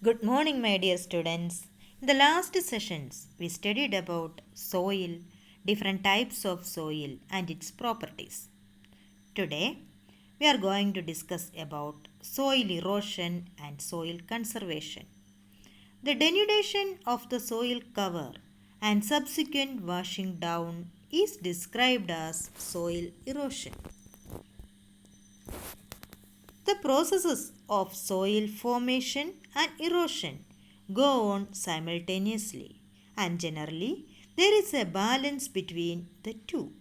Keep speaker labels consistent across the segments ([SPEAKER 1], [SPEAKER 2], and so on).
[SPEAKER 1] Good morning, my dear students. In the last sessions, we studied about soil, different types of soil, and its properties. Today, we are going to discuss about soil erosion and soil conservation. The denudation of the soil cover and subsequent washing down is described as soil erosion. The processes of soil formation and erosion go on simultaneously, and generally there is a balance between the two.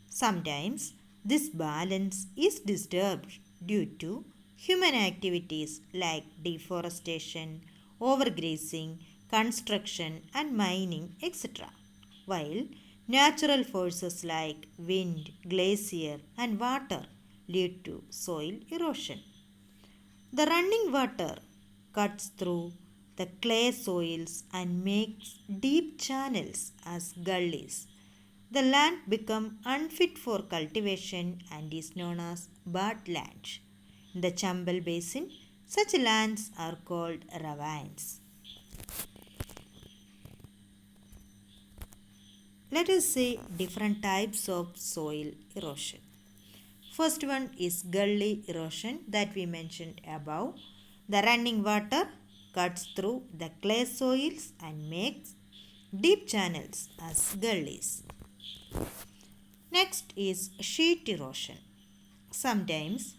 [SPEAKER 1] Sometimes this balance is disturbed due to human activities like deforestation, overgrazing, construction, and mining, etc. While natural forces like wind, glacier, and water lead to soil erosion. The running water cuts through the clay soils and makes deep channels as gullies. The land becomes unfit for cultivation and is known as bad land. In the Chambal Basin, such lands are called ravines. Let us see different types of soil erosion. First one is gully erosion that we mentioned above. The running water cuts through the clay soils and makes deep channels as gullies. Next is sheet erosion. Sometimes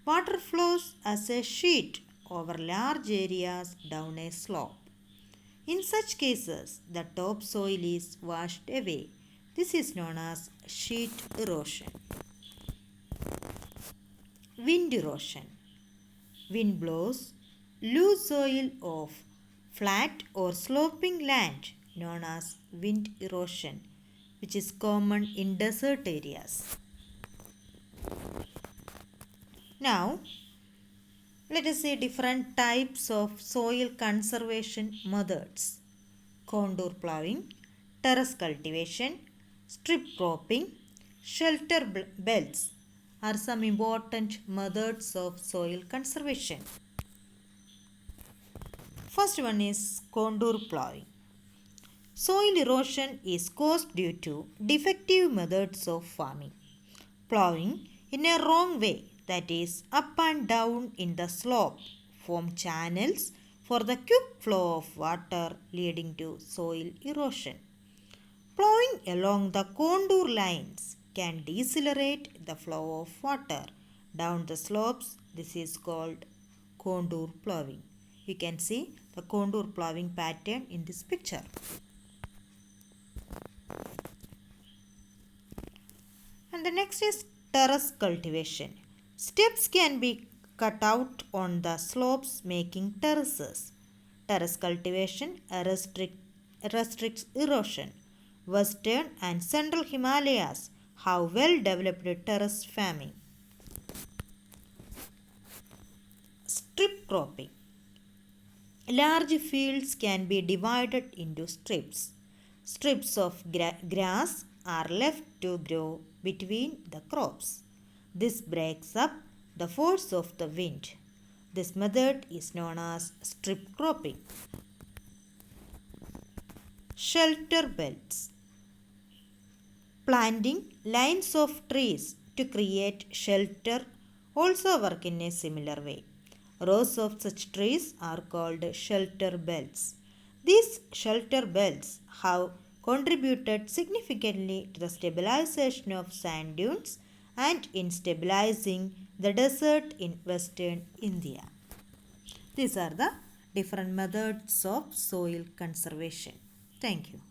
[SPEAKER 1] water flows as a sheet over large areas down a slope. In such cases, the topsoil is washed away. This is known as sheet erosion. Wind erosion. Wind blows loose soil off flat or sloping land known as wind erosion, which is common in desert areas. Now, let us see different types of soil conservation methods. Condor plowing, terrace cultivation, strip cropping, shelter belts are some important methods of soil conservation. First one is contour plowing. Soil erosion is caused due to defective methods of farming. Plowing in a wrong way, that is up and down in the slope, form channels for the quick flow of water leading to soil erosion. Plowing along the contour lines can decelerate the flow of water down the slopes. This is called contour plowing. You can see the contour plowing pattern in this picture. And the next is terrace cultivation. Steps can be cut out on the slopes making terraces. Terrace cultivation restricts erosion. Western and central Himalayas have well developed terrace farming. Strip cropping. Large fields can be divided into strips. Strips of grass are left to grow between the crops. This breaks up the force of the wind. This method is known as strip cropping. Shelter belts. Planting lines of trees to create shelter also work in a similar way. Rows of such trees are called shelter belts. These shelter belts have contributed significantly to the stabilization of sand dunes and in stabilizing the desert in western India. These are the different methods of soil conservation. Thank you.